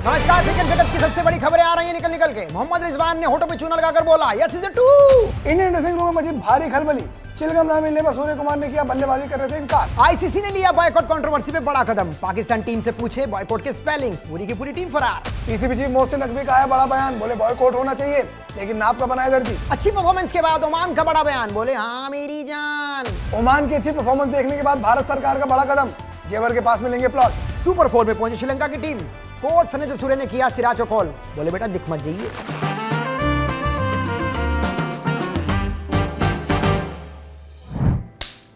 नमस्कार, क्रिकेट जगत की सबसे बड़ी खबरें आ रही हैं निकल के। मोहम्मद रिजवान ने होठों पे चूना लगाकर बोला yes is two. Indian dressing room में मची भारी खलबली। चिलगम ना मिलने पर सूर्य कुमार ने किया बल्लेबाजी करने से इनकार। आईसीसी ने लिया बॉयकॉट कंट्रोवर्सी पे बड़ा कदम। पाकिस्तान टीम से पूछे बॉयकॉट के स्पेलिंग, पूरी की पूरी टीम फरार। पीसीबी चीफ मोहसिन नकवी का आया बड़ा बयान, बोले बॉयकॉट होना चाहिए लेकिन नाप का बनाए दर्जी। अच्छी परफॉर्मेंस के बाद ओमान का बड़ा बयान, बोले हाँ मेरी जान। ओमान की अच्छी परफॉर्मेंस देखने के बाद भारत सरकार का बड़ा कदम, जेवर के पास मिलेंगे प्लॉट। सुपर 4 में पहुंची श्रीलंका की टीम। कोच सनेज सूर्य ने किया सिराज को कॉल, बोले बेटा दिख मत जाइए।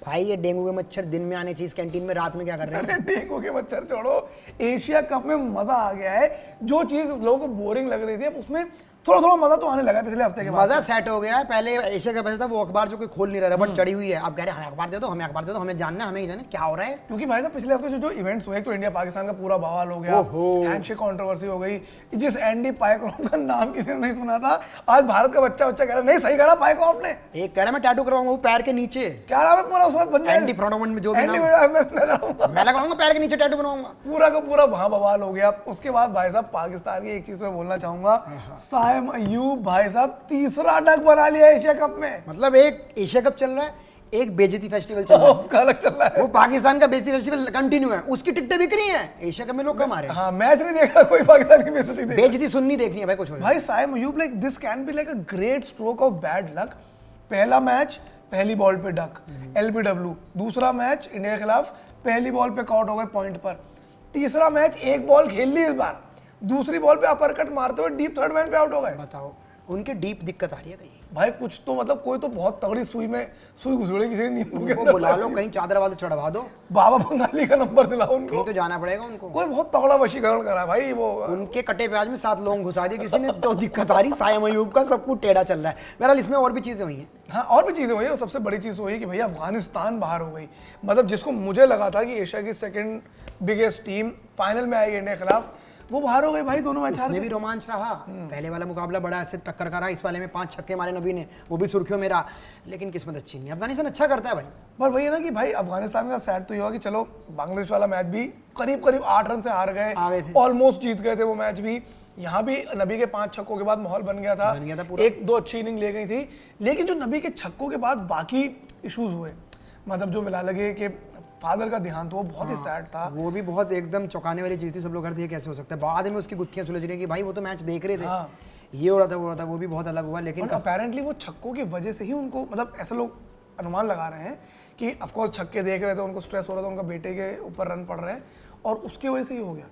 भाई ये डेंगू के मच्छर दिन में आने चाहिए इस कैंटीन में, रात में क्या कर रहे हैं? डेंगू के मच्छर छोड़ो, एशिया कप में मजा आ गया है। जो चीज लोगों को बोरिंग लग रही थी अब उसमें थोड़ा थोड़ा मजा तो आने लगा पिछले हफ्ते के बाद। मजा सेट हो गया है। पहले एशिया कप ऐसा था वो अखबार जो कोई खोल नहीं रहा, बट चढ़ी हुई है। अब कह रहे हैं हमें अखबार दे दो, हमें अखबार दे दो, हमें जानना है, हमें जानना क्या हो रहा है। क्योंकि भाई साहब पिछले हफ्ते जो इवेंट्स हुए, तो इंडिया पाकिस्तान का पूरा बवाल हो गया, हैंडशेक कंट्रोवर्सी हो गई। जिस एंडी पायक्रॉफ का नाम किसी ने नहीं सुना था, आज भारत का बच्चा कह रहा नहीं सही करा पायक्रॉफ ने। एक कह रहा मैं टैटू करवाऊंगा वो पैर के नीचे, क्या नाम है पूरा उसका बन एंडी फ्रॉडोमन में जो भी नाम मैं लगाऊंगा पैर के नीचे टैटू बनवाऊंगा। पूरा का पूरा वहां बवाल हो गया। उसके बाद भाई साहब पाकिस्तान की एक चीज मैं बोलना चाहूंगा, साइम अयूब भाई साहब तीसरा डक बना लिया एशिया कप में। मतलब एक एशिया कप चल रहा है, एक बेइज्जती फेस्टिवल चल रहा है, उसका अलग चल रहा है। वो पाकिस्तान का बेइज्जती फेस्टिवल कंटिन्यू है, उसकी टिकटें बिक रही हैं। एशिया कप में लोग कम आ रहे हैं। हाँ, मैच नहीं देख रहा कोई, पाकिस्तान की बेइज्जती सुननी देखनी है भाई कुछ हो। भाई Saim Ayub like this can be like a great stroke of bad luck. पहला मैच पहली बॉल पे डक, एलबीडब्ल्यू। दूसरा मैच इंडिया के खिलाफ पहली बॉल पे कॉट हो गए पॉइंट पर। तीसरा मैच एक बॉल खेल ली इस बार, दूसरी बॉल पे अपरकट मारते हुए डीप थर्ड मैन पे आउट हो गए। बताओ उनके डीप दिक्कत आ रही है कहीं? भाई कुछ तो मतलब कोई तो बहुत तगड़ी सुई घुसड़ी किसी ने नींबू के उनको अंदर बुला लो, कहीं चादर वादर चढ़वा दो, बाबा बंगाली का नंबर दिलाओ उनको। कहीं तो जाना पड़ेगा उनको। कोई बहुत तगड़ा वशीकरण करा भाई वो। उनके कटे प्याज में 7 लौंग घुसा दिए किसी ने, तो दिक्कत आ रही। साइम अयूब का सब कुछ टेढ़ा चल रहा है। बहरहाल इसमें और भी चीजें हुई हैं। हाँ, और भी चीजें हुई है। सबसे बड़ी चीज हुई कि भैया अफगानिस्तान बाहर हो गई। मतलब जिसको मुझे लगा था कि एशिया की सेकंड बिगेस्ट टीम फाइनल में आएगी इंडिया के खिलाफ, वो बाहर हो गई भाई। दोनों मैच उसमें भी रोमांच रहा। पहले वाला मुकाबला बड़ा ऐसे टक्कर का रहा, इस वाले में 5 छक्के मारे नबी ने, वो भी सुर्खियों में रहा। लेकिन किस्मत अच्छी नहीं, अफगानिस्तान अच्छा करता है भाई। पर वही है ना कि भाई अफगानिस्तान का सैड तो ये हुआ कि चलो बांग्लादेश वाला मैच भी करीब 8 रन से हार गए, ऑलमोस्ट जीत गए थे वो मैच भी। यहाँ भी नबी के 5 छक्कों के बाद माहौल बन गया था 1-2 अच्छी इनिंग ले गई थी। लेकिन जो नबी के छक्कों के बाद बाकी इश्यूज हुए, मतलब जो मिला लगे कि फादर का देहांत, वो बहुत ही सैड था। वो भी बहुत एकदम चौंकाने वाली चीज थी। सब लोग करते कैसे हो सकता है, बाद में उसकी गुत्थियां सुलझ रही कि भाई वो तो मैच देख रहे थे। ये हो रहा था, वो हो रहा था, वो भी बहुत अलग हुआ। लेकिन अपेरेंटली वो छक्कों की वजह से ही उनको, मतलब ऐसे लोग अनुमान लगा रहे हैं कि ऑफकोर्स छक्के देख रहे थे, उनको स्ट्रेस हो रहा था, उनका बेटे के ऊपर रन पड़ रहे हैं और उसकी वजह से ही हो गया।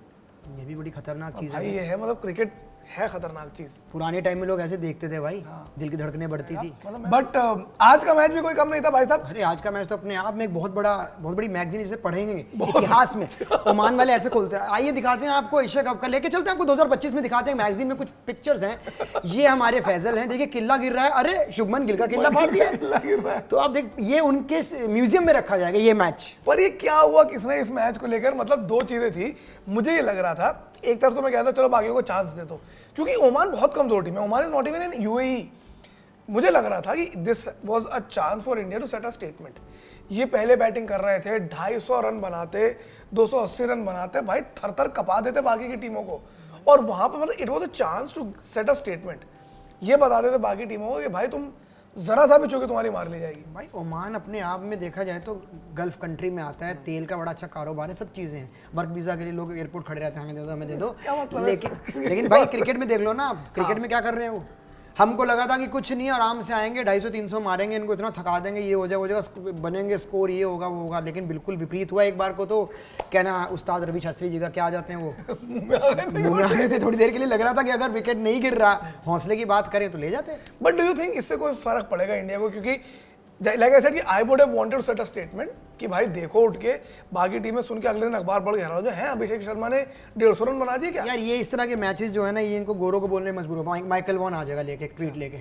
ये भी बड़ी खतरनाक चीज है। ये है मतलब क्रिकेट है खतरनाक चीज। पुराने टाइम में लोग ऐसे देखते थे भाई, दिल की धड़कनें बढ़ती थी। बट आज का मैच भी कोई कम नहीं था भाई साहब। अरे आज का मैच तो अपने आप में एक बहुत बड़ी मैगजीन इसे पढ़ेंगे इतिहास में। ओमान वाले ऐसे खोलते हैं, आइए दिखाते हैं आपको एशिया कप का, लेके चलते हैं आपको 2025 में दिखाते हैं। मैगजीन में कुछ पिक्चर्स हैं, ये हमारे फैजल हैं, देखिए किला गिर रहा है, अरे शुभमन गिल का किला फाड़ दिया। तो आप देख, ये उनके म्यूजियम में रखा जाएगा ये मैच। पर ये क्या हुआ किसने इस मैच को लेकर, मतलब 2 चीजें थी। मुझे ये लग रहा था, एक तरफ तो मैं कहता चलो बाकियों को चांस दे दो, क्योंकि ओमान बहुत कमजोर टीम है। Oman is not even in UAE. मुझे लग रहा था कि this was a chance for India to set a statement. ये पहले बैटिंग कर रहे थे, 250 रन बनाते, 280 रन बनाते, भाई थर कपा देते बाकी की टीमों को। और वहां पर मतलब it was a chance to set a statement. ये बता देते बाकी टीमों को कि भाई तुम जरा सा भी चूके तुम्हारी मार ली जाएगी। भाई ओमान अपने आप में देखा जाए तो गल्फ कंट्री में आता है, तेल का बड़ा अच्छा कारोबार है, सब चीजें हैं। वर्क वीजा के लिए लोग एयरपोर्ट खड़े रहते हैं, हमें दे दो हमें दे दो। लेकिन भाई क्रिकेट में देख लो ना, क्रिकेट में क्या कर रहे हैं वो। हमको लगा था कि कुछ नहीं, आराम से आएंगे, 250-300 मारेंगे, इनको इतना थका देंगे, ये हो जाएगा, बनेंगे स्कोर, ये होगा वो होगा। लेकिन बिल्कुल विपरीत हुआ। एक बार को तो कहना उस्ताद रवि शास्त्री जी का क्या आ जाते हैं वो, मुंह में आने से थोड़ी देर के लिए लग रहा था कि अगर विकेट नहीं गिर रहा, हौसले की बात करें तो ले जाते। बट डू यू थिंक इससे कोई फर्क पड़ेगा इंडिया को? क्योंकि लाइक आई सेड कि I would have wanted to set a statement कि भाई देखो उठ के बाकी टीमें सुन के अगले दिन अखबार पढ़ के हैरान हो जाए, हैं अभिषेक शर्मा ने 150 रन बना दिए क्या? यार ये इस तरह के मैचेस जो है ना, ये इनको गोरों को बोलने मजबूर हो। माइकल वॉन आ जाएगा लेके एक ट्वीट लेके,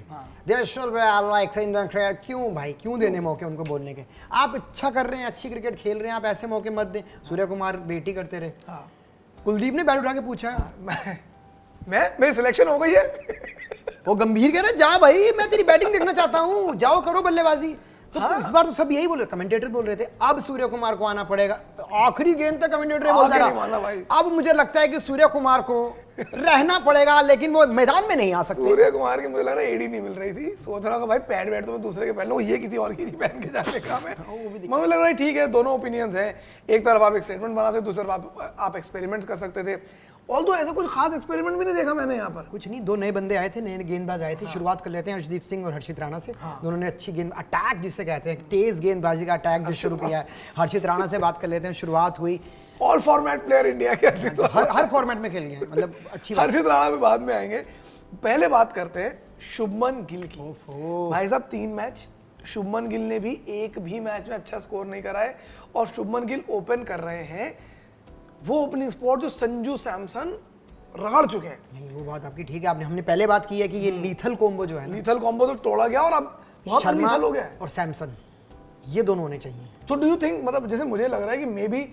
they should be like Indian cricket. क्यों भाई, क्यों देने मौके उनको बोलने के? आप अच्छा कर रहे हैं, अच्छी क्रिकेट खेल रहे हैं, आप ऐसे मौके मत दें। सूर्य कुमार बेटी करते रहे। कुलदीप ने बैट उठा के पूछा, मेरी सिलेक्शन हो गई है। वो गंभीर कह रहे जा भाई, मैं तेरी बैटिंग देखना चाहता हूँ, जाओ करो बल्लेबाजी। तो इस बार तो सब यही बोल रहे, कमेंटेटर बोल रहे थे अब सूर्य कुमार को आना पड़ेगा, आखिरी गेंद तक कमेंटेटर बोलता नहीं माना रहा। भाई। अब मुझे लगता है कि सूर्य कुमार को रहना पड़ेगा, लेकिन वो मैदान में नहीं आ सकते। सूर्य कुमार की मुझे लग रहा है एडी नहीं मिल रही थी, सोच रहा था भाई पैड वैड तो मैं दूसरे के पहन लूं, ये किसी और की नहीं पहन के जाने का मैं। मुझे लग रहा है ठीक है, दोनों ओपिनियंस हैं, एक तरफ आप एक स्टेटमेंट बना सकते, दूसरी तरफ आप एक्सपेरिमेंट कर सकते थे। ऑल तो ऐसा कुछ खास एक्सपेरिमेंट भी नहीं देखा मैंने यहाँ पर। कुछ नहीं, दो नए बंदे आए थे, नए गेंदबाज आए थे। शुरुआत कर लेते हैं हर्षदीप सिंह और हर्षित राणा से। दोनों ने अच्छी गेंद अटैक जिसे कहते हैं, तेज गेंदबाजी का अटैक जो शुरू किया है। हर्षित राणा से बात कर लेते हैं, शुरुआत हुई। ऑल फॉर्मेट प्लेयर इंडिया के हर्षित हर फॉर्मेट में खेल गए हैं, मतलब अच्छी बात। हर्षित राणा भी बाद में आएंगे। पहले बात करते हैं शुभमन गिल की। भाई साहब 3 मैच, शुभमन गिल ने भी एक भी मैच में अच्छा स्कोर नहीं करा है, और शुभमन गिल ओपन कर रहे हैं वो ओपनिंग स्पॉट जो संजू सैमसन रगड़ चुके हैं। नहीं, वो बात आपकी ठीक है, आपने हमने पहले बात की है कि ये लीथल कॉम्बो जो है ना, लीथल कॉम्बो तो तोड़ा गया और अब बहुत शर्मा लीथल हो गया है। और सैमसन, ये दोनों होने चाहिए। सो डू यू थिंक, मतलब जैसे मुझे लग रहा है कि मे बी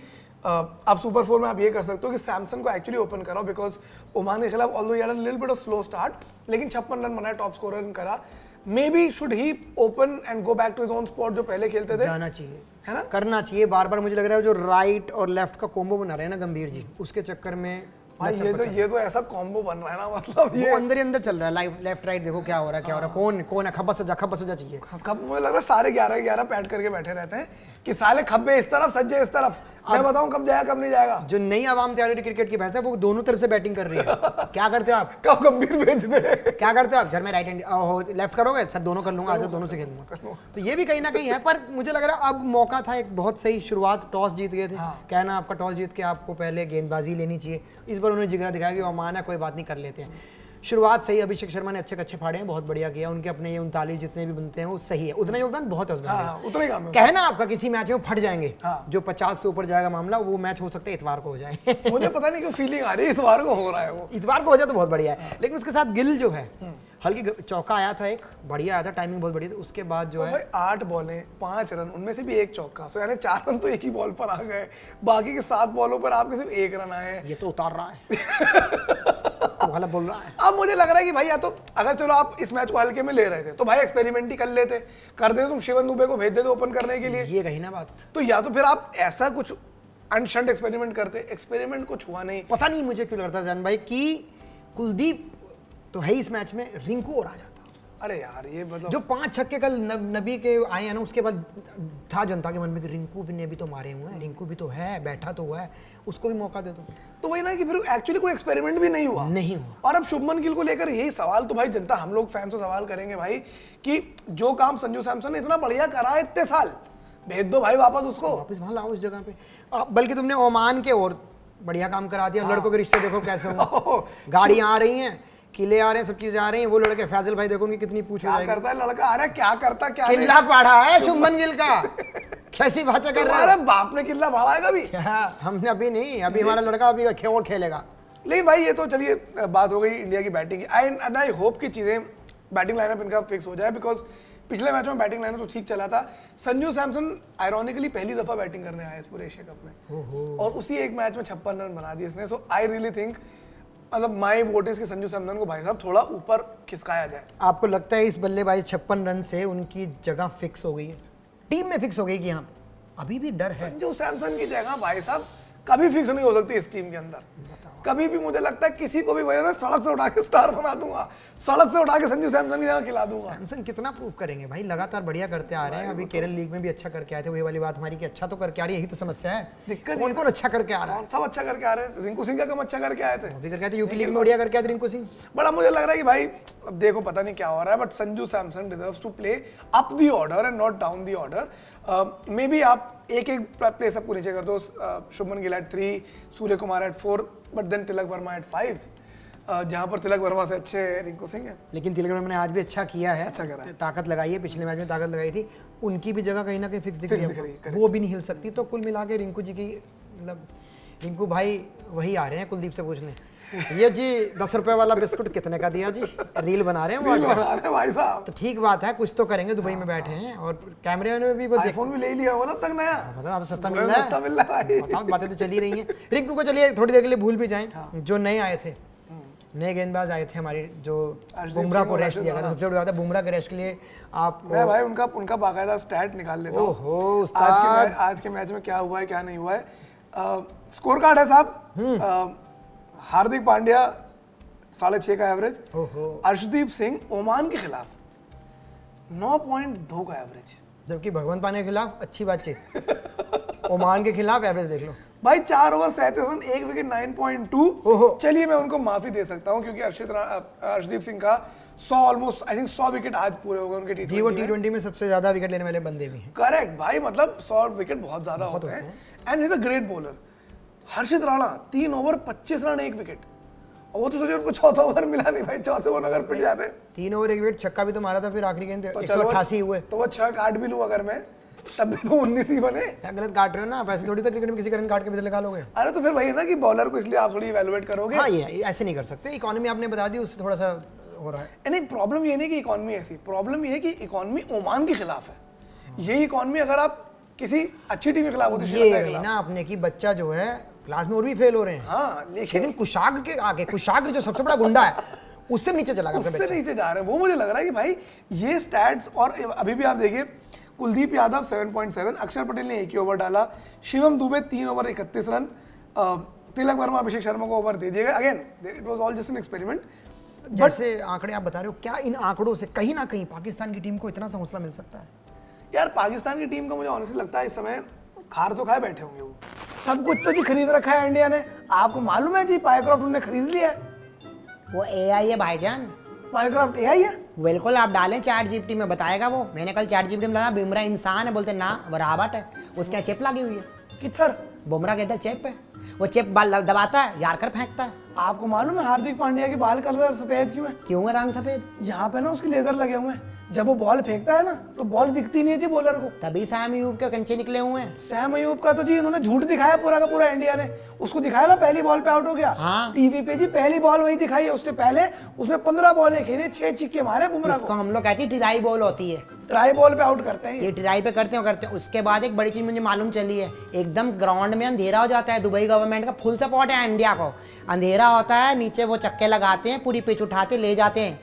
आप सुपर 4 में आप ये कर सकते हो कि सैमसन को एक्चुअली ओपन कराओ, बिकॉज ओमान के खिलाफ although he had a little bit of slow start, लेकिन 56 रन बनाए, टॉप स्कोरर करा। Maybe should he open and go back to his own spot जो पहले खेलते थे, जाना चाहिए, है ना, करना चाहिए बार बार। मुझे लग रहा है जो राइट और लेफ्ट का कॉम्बो बना रहे हैं ना गंभीर जी, उसके चक्कर में भाई ये तो ऐसा कॉम्बो बन रहा है ना, मतलब ये वो अंदर ही अंदर चल रहा है, लेफ्ट राइट देखो क्या हो रहा है, क्या हो रहा है, कौन है, खब्बा सजा चाहिए। मुझे लग रहा है सारे 11 पैड करके बैठे रहते हैं कि साले खब्बे इस तरफ सज्जे इस तरफ, मैं बताऊं कब जाएगा कब नहीं जाएगा। जो नई आवाम तैयारी क्रिकेट की भैंस है वो दोनों तरफ से बैटिंग कर रही है। क्या करते हो आप, कब गंभीर भेज दे, क्या करते हो आप, सर मैं राइट हैंड लेफ्ट करोगे सर, दोनों कर लूंगा, आज दोनों से खेलूंगा। तो ये भी कहीं ना कहीं है, पर मुझे लग रहा है अब मौका था, एक बहुत सही शुरुआत, टॉस जीत गए थे। कहना आपका टॉस जीत के आपको पहले गेंदबाजी लेनी चाहिए, इस बार उन्होंने जिगरा दिखाया कि ओमान है, कोई बात नहीं, कर लेते हैं। शुरुआत सही, अभिषेक शर्मा ने अच्छे फाड़े हैं, बहुत बढ़िया किया, उनके अपने ये 39 जितने भी बनते हैं वो सही है, उतना योगदान बहुत है उसमें। उतना ही काम है। कहना आपका किसी मैच में फट जाएंगे, जो 50 से ऊपर जाएगा मामला, वो मैच हो सकता है इतवार को हो जाए। मुझे पता नहीं क्यों फीलिंग आ रही है इतवार को हो रहा है, वो इतवार को हो जाए तो बहुत बढ़िया है। लेकिन उसके साथ गिल जो है, हल्की चौका आया था, एक बढ़िया आया था, टाइमिंग बहुत बढ़िया थी। उसके बाद जो है भाई 8 बॉलें 5 रन, उनमें से भी एक चौका, सो यानी 4 रन तो एक ही बॉल पर आ गए, बाकी के 7 बॉलों पर आपके सिर्फ 1 रन आए। ये तो उतार रहा है। तो गलत बोल रहा है। अब मुझे लग रहा है कि भाई या तो अगर चलो आप इस मैच को हल्के में ले रहे थे तो भाई एक्सपेरिमेंट ही कर लेते, कर देते, तुम शिवन दुबे को भेज देते ओपन करने के लिए, ये कही ना बात। तो या तो फिर आप ऐसा कुछ अनशंट एक्सपेरिमेंट करते, एक्सपेरिमेंट कुछ हुआ नहीं। पता नहीं मुझे क्यों लगता है जान भाई कि कुलदीप तो है इस मैच में, रिंकू और आ जाता। अरे यार ये मतलब जो 5 छक्के कल नबी के आए हैं ना, उसके बाद था जनता के मन में कि रिंकू भी ने भी तो मारे हुए हैं, रिंकू भी तो है, बैठा तो हुआ है, उसको भी मौका दे दो। तो वही ना कि फिर एक्चुअली कोई एक्सपेरिमेंट भी नहीं हुआ। और अब शुभमन गिल को लेकर यही सवाल तो भाई जनता, हम लोग फैंस से सवाल करेंगे भाई कि जो काम संजू सैमसन ने इतना बढ़िया करा है इतने साल, भेज दो भाई वापस उसको, वापस वहां लाओ उस जगह पे। बल्कि तुमने ओमान के और बढ़िया काम करा दिया। लड़कों के रिश्ते देखो कैसे होंगे, गाड़ियां आ रही हैं, किले आ रहे हैं, सब चीजें आ रही हैं। वो लड़के फैजल भाई देखो उनकी कितनी पूछ क्या करता है लड़का, आ रहा है क्या करता, क्या किला पढ़ा है शुभमन गिल का। कैसी बातें कर रहा है, बाप ने किला पढ़ा है कभी? हमने अभी नहीं, अभी हमारा लड़का अभी और खेलेगा। लेकिन भाई ये तो चलिए बात हो गई इंडिया की बैटिंग की। आई होप की चीजें बैटिंग लाइनअप इनका फिक्स हो जाए, बिकॉज पिछले मैच में बैटिंग लाइनअप तो ठीक चला था। संजू सैमसन आयरॉनिकली पहली दफा बैटिंग करने आया इस पूरे एशिया कप में, और उसी एक मैच में 56 रन बना दिए इसने। सो आई रियली थिंक, मतलब माय वोट इज कि संजू सैमसन को भाई साहब थोड़ा ऊपर खिसकाया जाए। आपको लगता है इस बल्लेबाजी 56 रन से उनकी जगह फिक्स हो गई है, टीम में फिक्स हो गई कि यहाँ अभी भी डर है? संजू सैमसन की जगह भाई साहब कभी फिक्स नहीं हो सकती इस टीम के अंदर, कभी भी। मुझे लगता है किसी को भी वजह से सड़क से उठा के स्टार बना दूंगा, सड़क से उठा के संजू सैमसन की जगह खिला दूंगा। सैमसन कितना प्रूव करेंगे भाई, लगातार बढ़िया करते आ रहे हैं। अभी केरल लीग में भी अच्छा करके आए थे, वही वाली बात हमारी कि अच्छा तो करके आ रही है, यही तो समस्या है। दिक्कत कौन कौन अच्छा करके आ रहा है? सब अच्छा करके आ रहे हैं। रिंकू सिंह का कम अच्छा करके आए थे, अभी करके आए थे, यूपी लीग में बढ़िया करके आए थे रिंकू सिंह। बड़ा मुझे लग रहा है कि भाई अब देखो पता नहीं क्या हो रहा है, but Sanju Samson deserves to play up the order and not down the order. Maybe आप एक प्लेस सबको नीचे कर दो, Shubman Gill at 3, Surya Kumar at 4, but then Tilak Verma at 5, जहां पर तिलक वर्मा से अच्छे रिंकू सिंह है। लेकिन तिलक वर्मा ने आज भी अच्छा किया है, अच्छा करा है। ताकत लगाई है, पिछले मैच में ताकत लगाई थी। उनकी भी जगह कहीं ना कहीं फिक्स दिख रही है, वो भी नहीं हिल सकती। तो कुल मिला के रिंकू जी की, मतलब रिंकू भाई वही आ रहे हैं कुलदीप से पूछने, ये जी 10 रुपए वाला बिस्कुट कितने का दिया जी, रील बना रहे हैं वो आज भाई साहब। तो ठीक बात है, कुछ तो करेंगे, दुबई में बैठे हैं और कैमरे में भी वो आईफोन भी ले लिया होगा ना तक नया, बताओ तो सस्ता मिल रहा है, भाई। बताओ बातें तो चल ही रही हैं। रिंकू को चलिए थोड़ी देर के लिए भूल भी जाएं, जो नए आए थे नए गेंदबाज आए थे हमारे जो अर्शदीप बुमराह सिंह को और रेस्ट रशीद दिया गया था, राणा। सबसे बड़ी बात है बुमराह के रेस्ट के लिए आपको मैं भाई उनका बाकायदा स्टैट निकाल लेता हूँ ओहो उस्ताद आज के मैच में क्या हुआ है क्या नहीं हुआ है। स्कोर कार्ड है साहब। हार्दिक पांड्या 6.5 का एवरेज, ओहो अर्शदीप सिंह ओमान के खिलाफ 9.2 का एवरेज। जबकि भगवंत पाने के खिलाफ अच्छी बातचीत ओमान के खिलाफ एवरेज देख लो। भाई 4 ओवर 37 रन, 1 विकेट 9.2। ओहो। चलिए मैं उनको माफी दे सकता हूं क्योंकि अर्शदीप सिंह का 100 ऑलमोस्ट आई थिंक 100 विकेट आज पूरे हो गए उनके जी वो टी20 में। T20 में सबसे ज्यादा विकेट लेने वाले बंदे भी हैं। करेक्ट भाई, मतलब 100 विकेट बहुत ज्यादा होते हैं and is a great bowler. Harshit Rana 3 over 25 run 1 wicket, और वो तो सोचिए उनको चौथा ओवर मिला नहीं भाई, चौथे ओवर अगर पिट जाते 3 ओवर 1 विकेट, छक्का भी तो मारा था फिर आखिरी गेंद पे तो चलो 188 हुए। तो वो 6 काट भी लूं अगर मैं, तब भी तो 19 ही बने। क्या गलत काट रहे हो ना, वैसे थोड़ी तो क्रिकेट में किसी का रन काट के भी निकालोगे। अरे तो फिर वही है ना कि बॉलर को इसलिए आप थोड़ी इवैल्यूएट करोगे। हाँ ये ऐसे नहीं कर सकते, इकोनॉमी आपने बता दी उससे थोड़ा सा हो रहा है। नहीं, प्रॉब्लम ये नहीं कि इकोनॉमी ऐसी, प्रॉब्लम ये है कि इकोनॉमी ओमान के खिलाफ है। ये इकोनॉमी अगर आप किसी अच्छी टीम के खिलाफ होती ये श्रीलंका के है खिलाफ। ना अपने की बच्चा जो है क्लास में और भी फेल हो रहे हैं, हाँ लेकिन लेकिन कुशाग्र के आगे, कुशाग्र जो सबसे बड़ा गुंडा है उससे नीचे चला गया। उससे नीचे जा रहे हैं। वो मुझे लग रहा है कि भाई ये स्टैट्स, और अभी भी आप देखिए कुलदीप यादव 7.7, अक्षर पटेल ने 1 ही ओवर डाला, शिवम दुबे 3 ओवर 31 रन, तिलक वर्मा अभिषेक शर्मा को ओवर दे दिए गए। Again it was all just an experiment. जैसे आंकड़े आप बता रहे हो, क्या इन आंकड़ों से कहीं ना कहीं पाकिस्तान की टीम को इतना सा हौसला मिल सकता है? यार पाकिस्तान की टीम का मुझे ऑनेस्टली लगता है इस समय खार तो खाए बैठे होंगे वो। सब कुछ तो जी खरीद रखा है इंडिया ने, आपको मालूम है जी पायक्रॉफ्ट उन्होंने खरीद लिया है। वो AI है भाईजान, पायक्रॉफ्ट AI है। बिल्कुल आप डालें चैट GPT में बताएगा वो। मैंने कल चैट GPT में डाला बुमराह इंसान है, बोलते ना बराबर है, उसके यहाँ चिप लगी हुई है। किधर? बुमराह के इधर चिप है, वो चिप बाल दबाता है, यारकर फेंकता है। आपको मालूम है हार्दिक पांड्या के बाल कलर सफेद क्यों है? क्यों है रंग सफेद? यहाँ पे ना उसके लेजर लगे हुए हैं, जब वो बॉल फेंकता है ना तो बॉल दिखती नहीं है जी बॉलर को। तभी सैम अयूब के कंचे निकले हुए हैं। सैम अयूब का तो जी इन्होंने झूठ दिखाया पूरा का पूरा, इंडिया ने उसको दिखाया ना पहली बॉल पे आउट हो गया। हाँ। टीवी पे जी पहली बॉल वही दिखाई है, उससे पहले उसने 15 बॉलें खेली, 6 छिक्के मारे बुमराह इसको को। हम लोग कहते हैं ट्राई बॉल होती है, ट्राई बॉल पे आउट करते हैं। ये ट्राई पे करते हैं। उसके बाद एक बड़ी चीज मुझे मालूम चली है, एकदम ग्राउंड में अंधेरा हो जाता है। दुबई गवर्नमेंट का फुल सपोर्ट है इंडिया को, अंधेरा होता है, नीचे वो चक्के लगाते हैं, पूरी पिच उठाते ले जाते हैं,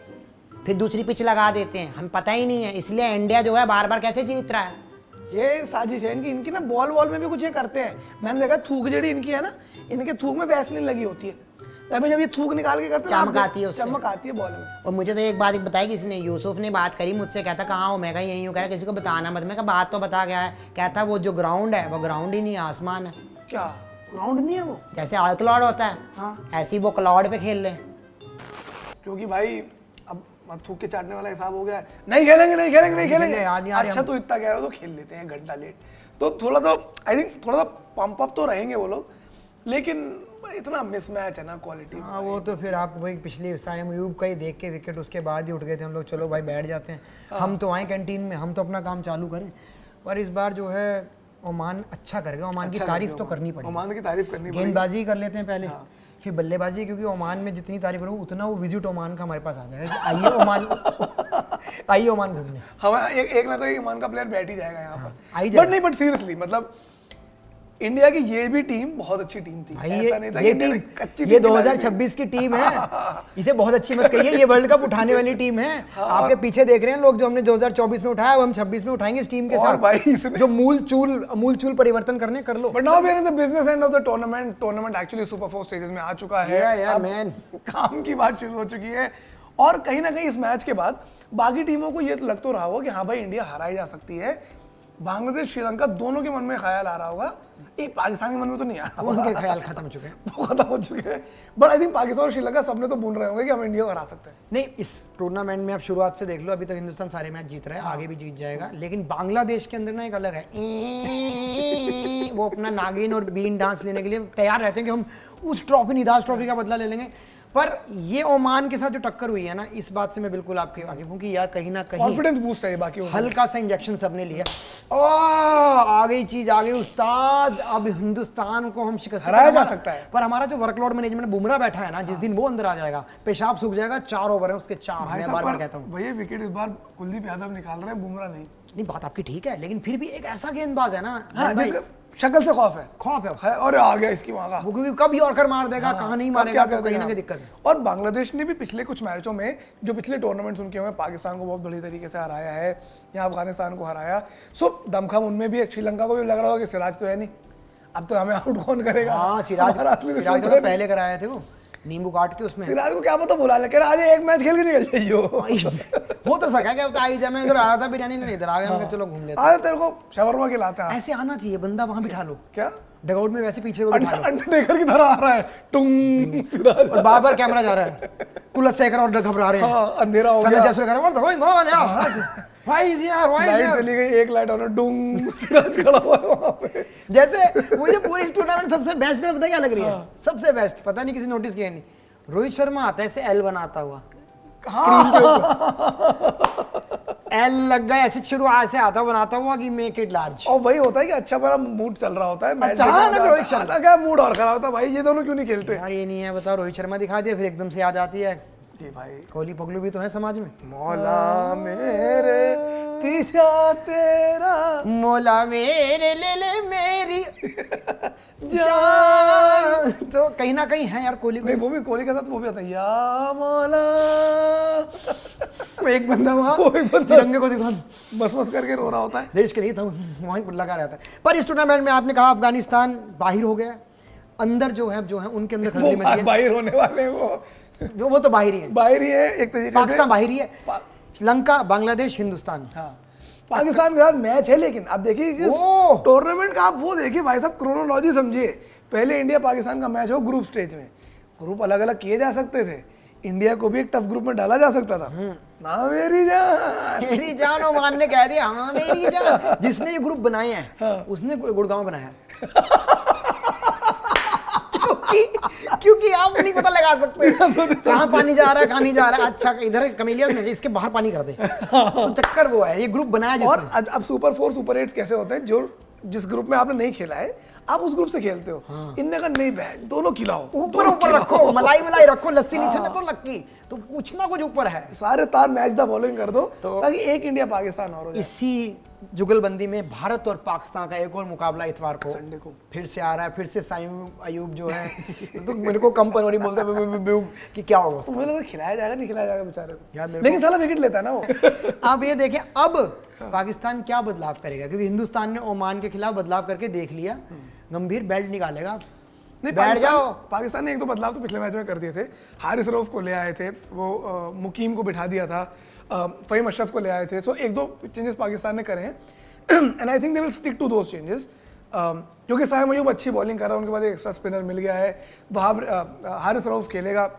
फिर दूसरी पिच लगा देते हैं, हम पता ही नहीं है। इसलिए इंडिया जो है बार बार कैसे जीत रहा है। ये साजिश है इनकी, इनकी ना बॉल वॉल में भी कुछ ये करते हैं। मैंने देखा थूक जड़ी इनकी है ना, इनके थूक में वैसलीन लगी होती है, तभी जब ये थूक निकाल के करते हैं चमक आती है उससे। चमक आती है बॉल में। और मुझे तो एक बात बताई किसी ने, यूसुफ ने बात करी मुझसे, कहता कहाँ हो, मैं कहा यहीं हूँ। कह रहा किसी को बताना मत। मैं कहा बात तो बता गया है। कहता वो जो ग्राउंड है वो ग्राउंड ही नहीं है, आसमान है। क्या ग्राउंड नहीं है वो? जैसे ऑल क्लाउड होता है, हाँ। ऐसे ही वो क्लाउड पे खेल रहे हैं। क्योंकि भाई अब थूक के चाटने वाला हिसाब हो गया है, नहीं खेलेंगे नहीं खेलेंगे नहीं खेलेंगे। यार, यार, अच्छा तो इतना कह रहे हो तो खेल लेते हैं घंटा लेट, तो थोड़ा तो आई थिंक थोड़ा सा पंप अप तो रहेंगे वो लोग, लेकिन इतना मिसमैच है ना क्वालिटी। हाँ वो तो फिर आप वही पिछली सैम अयूब का ही देख के विकेट उसके बाद ही उठ गए थे हम लोग, चलो भाई बैठ जाते हैं, हम तो आए कैंटीन में, हम तो अपना काम चालू करें। पर इस बार जो है ओमान अच्छा करेगा, ओमान की तारीफ तो करनी पड़ेगी। ओमान की तारीफ करनी पड़ेगी। गेंदबाजी कर लेते हैं पहले, फिर बल्लेबाजी, क्योंकि ओमान में जितनी तारीफ करूँ उतना वो विजिट ओमान का हमारे पास आ जाएगा कि आइए ओमान आइए ओमान घूमने। हम एक ना कोई ओमान का प्लेयर बैठ ही जाएगा यहाँ आ ही पर। जाएगा। बट नहीं, बट सीरियसली मतलब इंडिया की ये भी टीम बहुत अच्छी टीम थी। भाई ऐसा नहीं था कि ये इंडिया ने टीम, कच्ची ये टीम खिलाई थी। 2026 की टीम है, इसे बहुत अच्छी मत कहिए, ये वर्ल्ड कप उठाने वाली टीम है। आपके पीछे देख रहे हैं लोग, जो हमने 2024 में उठाया वो हम 26 में उठाएंगे इस टीम के और साथ। भाई इसने जो मूल चूल परिवर्तन करने कर लो। But now we are in the business end of the tournament actually super 4 stages में आ चुका है। Yeah, अब man. काम की बात शुरू हो चुकी है, और कहीं ना कहीं इस मैच के बाद बाकी टीमों को ये लग तो रहा होगा कि हाँ भाई इंडिया हराई जा सकती है। बांग्लादेश श्रीलंका दोनों के मन में ख्याल आ रहा होगा, एक पाकिस्तान के मन में तो नहीं आया, उनके ख्याल खत्म हो चुके हैं। वो खत्म हो चुके हैं। बट आई थिंक पाकिस्तान और श्रीलंका सबने तो बोल रहे होंगे कि हम इंडिया को हरा सकते हैं। नहीं, इस टूर्नामेंट में आप शुरुआत से देख लो, अभी तक हिंदुस्तान सारे मैच जीत रहा है, आगे भी जीत जाएगा। लेकिन बांग्लादेश के अंदर ना एक अलग है, वो अपना नागिन और बीन डांस लेने के लिए तैयार रहते हैं कि हम उस ट्रॉफी, निदास ट्रॉफी का बदला ले लेंगे। पर ये ओमान के साथ जो टक्कर हुई है ना, इस बात से मैं बिल्कुल आपके वाकिफ हूँ कि यार कहीं ना कहीं कॉन्फिडेंस बूस्ट है ये बाकी हल्का सा इंजेक्शन सबने लिया। आ गई चीज, आ गई उस्ताद, अब हिंदुस्तान को हम शिकस्त हराया जा सकता है। पर हमारा जो वर्कलोड मैनेजमेंट बुमराह बैठा है ना, जिस दिन वो अंदर आ जाएगा, पेशाब सूख जाएगा। 4 ओवर है उसके 4, मैं बार बार कहता हूँ। भैया विकेट इस बार कुलदीप यादव निकाल रहे हैं, बुमराह नहीं। नहीं बात आपकी ठीक है, लेकिन फिर भी एक ऐसा गेंदबाज है ना, हाँ, भाई, शक्ल से खौफ है खौफ है उससे। और आ गया इसकी वहां का वो क्योंकि कब यॉर्कर मार देगा, कहाँ नहीं मारेगा, क्या तो कहीं ना कहीं दिक्कत है। और बांग्लादेश ने भी पिछले कुछ मैचों में जो पिछले टूर्नामेंट्स उनके हुए पाकिस्तान को बहुत बड़ी तरीके से हराया है या अफगानिस्तान को हराया। सो दमखम उनमें भी है। श्रीलंका को भी लग रहा होगा कि सिराज तो है नहीं, अब तो हमें आउट कौन करेगा। हाँ सिराज हमारा असली दुश्मन सिराज तो को है तो पहले कराए थे वो, नींबू काट के उसमें। सिराज को क्या पता बुला ले, कह रहा आज एक मैच खेल के निकल जाइयो। हो तो सका क्या, आई जब मैं इधर आ रहा था बिरयानी नहीं, इधर आ गया, मैं चलो घूम लेते आज तेरे को शवरमा खिलाते हैं। ऐसे आना चाहिए, बंदा वहां बिठा लो, क्या डगआउट में वैसे पीछे को बिठा लो, अंडरटेकर की तरह आ रहा है टुंग सिराज। और बार बार कैमरा जा रहा है, कुलशेखर और घबरा रहे हैं, हाँ, अंधेरा हो सनत गया, जयसूर्य कर रहा है, भाई यार लाइट चली गई, एक लाइट और डुंग सिराज खड़ा हुआ है वहां पे। जैसे मुझे पूरी इस टूर्नामेंट सबसे बेस्ट में पता क्या लग रही है, सबसे बेस्ट, पता नहीं किसी नोटिस किया नहीं, रोहित शर्मा आता है ऐसे एल बनाता हुआ, एल लग गया ऐसे शुरू से आता बनाता हुआ कि मेक इट लार्ज। और वही होता है कि अच्छा बड़ा मूड चल रहा होता है, मैच अचानक रोहित शर्मा क्या मूड और खराब होता है भाई, ये दोनों क्यों नहीं खेलते यार, ये नहीं है बताओ, रोहित शर्मा दिखा दिया फिर एकदम से याद आती है जी भाई, कोहली पगलू भी तो है समाज में, मौला मेरे तीजा तेरा, मौला मेरे ले मेरी जान। तो कहीं ना कहीं है यार कोहली को, नहीं वो भी कोहली के साथ वो भी होता है, या मौला, वो एक बंदा वहाँ वो एक बंदा तिरंगे को दिखा बस बस करके रो रहा होता है। देश के लिए था वहीं पर लगा रहता है। पर इस टूर्नामेंट में आपने कहा अफगानिस्तान बाहर हो गया, अंदर जो है उनके अंदर वो खतरे में बाहर होने वाले हैं वो तो बाहर ही है, बाहर ही है एक तरीके से। पाकिस्तान बाहर ही है, श्रीलंका, बांग्लादेश, हिंदुस्तान। हाँ पाकिस्तान के साथ मैच है, लेकिन अब देखिए कि टूर्नामेंट का आप वो देखिए भाई साहब, क्रोनोलॉजी समझिए। पहले इंडिया पाकिस्तान का मैच हो ग्रुप स्टेज में, ग्रुप अलग अलग किए जा सकते थे, इंडिया को भी एक टफ ग्रुप में डाला जा सकता था ना। मेरी जान ओमान ने कह दिया हाँ मेरी जान, जिसने ये ग्रुप बनाए हैं उसने गुड़गांव बनाया क्योंकि आप नहीं पता लगा सकते कहाँ पानी जा रहा है कहाँ नहीं जा रहा है, अच्छा इधर कमेलिया में इसके बाहर पानी कर दे, तो चक्कर वो है, ये ग्रुप बनाया जिसने। और अब सुपर 4 सुपर 8 कैसे होते हैं, जो जिस ग्रुप में आपने नहीं खेला है आप उस ग्रुप से खेलते हो। इनने कहा नहीं बहन दोनों खिलाओ, ऊपर ऊपर रखो, मलाई रखो, लस्सी नीचे रखो, लक्की तो कुछ ना कुछ ऊपर है, सारे तार मैच द फॉलोइंग कर दो ताकि एक इंडिया पाकिस्तान और हो जाए। इसी जुगलबंदी में भारत और पाकिस्तान का एक और मुकाबला इतवार को संडे को फिर से आ रहा है, फिर से साइम अयूब जो है तो मेरे को कम पनोरी बोलते हैं कि क्या होगा उसको, मुझे लगा खिलाया जाएगा नहीं खिलाया जाएगा बेचारे को, लेकिन साला विकेट लेता है ना वो। आप ये देखें अब पाकिस्तान क्या बदलाव करेगा, क्योंकि हिंदुस्तान ने ओमान के खिलाफ बदलाव करके देख लिया, गंभीर बेल्ट निकालेगा, नहीं बैठ जाओ। पाकिस्तान ने एक दो बदलाव तो पिछले मैच में कर दिए थे, हारिस रऊफ को ले आए थे, वो मुकीम को बिठा दिया था, फ़हीम अशरफ को ले आए थे, सो एक दो चेंजेस पाकिस्तान ने करे हैं and I think they will stick to those changes, क्योंकि साइम अयूब अच्छी बॉलिंग कर रहा है, उनके बाद एक एक्स्ट्रा स्पिनर मिल गया है, वहाँ हारिस रऊफ खेलेगा,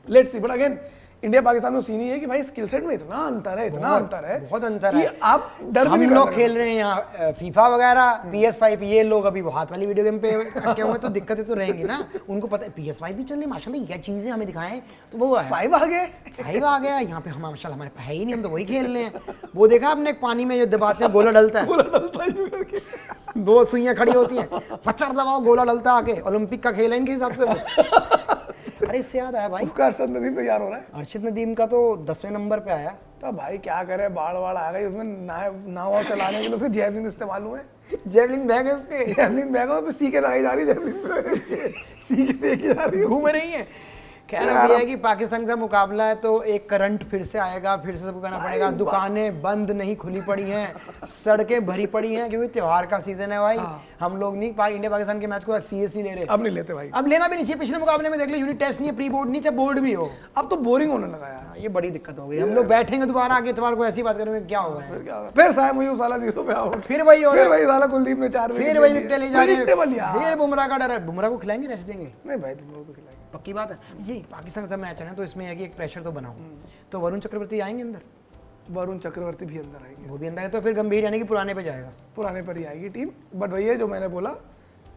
let's see. But again India Pakistan में सीन ही है कि भाई स्किल सेट में इतना अंतर है, इतना अंतर है, बहुत अंतर है। आप डर हम लोग खेल रहे हैं यहाँ फीफा वगैरह PS5, ये लोग अभी वो हाथ वाली वीडियो गेम पे अटके हुए, तो दिक्कतें तो रहेंगी ना, उनको पता है PS5 भी चल रही, माशाल्लाह क्या चीजें हमें दिखाएं, तो वो 5 आ गए, 5 आ गया यहाँ पे, हम माशाल्लाह हमारे है ही नहीं, हम तो वही खेल रहे हैं। वो देखा आपने पानी में जो दबाते हैं गोला डलता है, दो सुइयां खड़ी होती हैं, फचर दबाओ गोला डलता है आके, ओलंपिक का खेल है इनके हिसाब से। अरे इससे याद आया भाई, उसका अर्शद नदीम तैयार हो रहा है, अर्शद नदीम का तो 10वें नंबर पे आया, तो भाई क्या करे, बाढ़ आ गई उसमें, नाव चलाने के लिए उसके जेवलिन इस्तेमाल हुए, जेवलिन बैग है उसके, जेवलिन बैग है, सीखे लगाई जा रही, जेवलिन सीखे देखी जा रही, घूम रही है। खैर अब ये है कि पाकिस्तान का मुकाबला है तो एक करंट फिर से आएगा, फिर से सबको करना पड़ेगा, दुकानें बंद नहीं खुली पड़ी हैं, सड़कें भरी पड़ी हैं, क्योंकि त्योहार का सीजन है भाई। हम लोग नहीं इंडिया पाकिस्तान के मैच को सीरियसली ले रहे, अब नहीं लेते भाई, अब लेना भी नहीं चाहिए। पिछले मुकाबले में देख लो यूनिट टेस्ट नहीं है, प्री बोर्ड नहीं, चाहे बोर्ड भी हो, अब तो बोरिंग होने लगा यार, ये बड़ी दिक्कत हो गई। हम लोग बैठेंगे दोबारा आगे इतवार को ऐसी बात करेंगे, क्या होगा, फिर साइम अयूब साला 0 पे आउट, फिर वही हो रहा है, साला कुलदीप ने 4 फिर वही विकेट ले जा रहे हैं, फिर बुमराह का डर है, बुमराह को खिलाएंगे, रेस्ट देंगे? नहीं भाई बुमराह तो खिलाएंगे, पक्की बात है। ये पाकिस्तान का मैच है ना, तो इसमें है कि एक प्रेशर तो बनाओ, तो वरुण चक्रवर्ती आएंगे अंदर, वरुण चक्रवर्ती भी अंदर आएंगे, वो भी अंदर है, तो फिर गंभीर यानी कि पुराने पे जाएगा, पुराने पर ही आएगी टीम। बट वही है जो मैंने बोला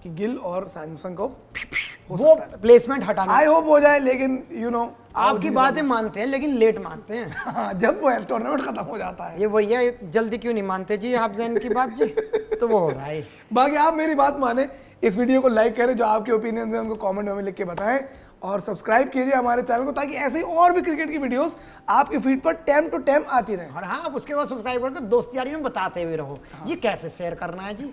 कि गिल और सैमसंग को वो प्लेसमेंट हटाना, आई होप हो जाए, लेकिन यू नो आपकी बातें मानते हैं लेकिन लेट मानते हैं। हाँ, जब वो टूर्नामेंट खत्म हो जाता है, ये वही है, जल्दी क्यों नहीं मानते जी आप जैन की बात जी, तो वो हो रहा है। बाकी आप मेरी बात माने, इस वीडियो को लाइक करें, जो आपके ओपिनियन है उनको कमेंट में लिख के बताएं, और सब्सक्राइब कीजिए हमारे चैनल को, ताकि ऐसे ही और भी क्रिकेट की वीडियोस आपके फीड पर टाइम टू टाइम आती रहें। और हाँ, आप उसके बाद सब्सक्राइब करके दोस्त यारी में बताते हुए रहो जी कैसे शेयर करना है जी।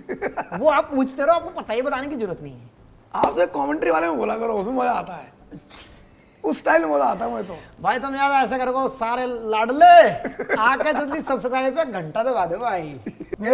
वो आप पूछते रहो, आपको पता ही बताने की जरूरत नहीं है। आप तो कमेंट्री वाले में बोला करो, उसमें मजा आता है, उस टाइम में मजा आता है मुझे तो। भाई तुम यार ऐसा करो, सारे लाडले आके जल्दी सब्सक्राइब पे घंटा दबा दो भाई।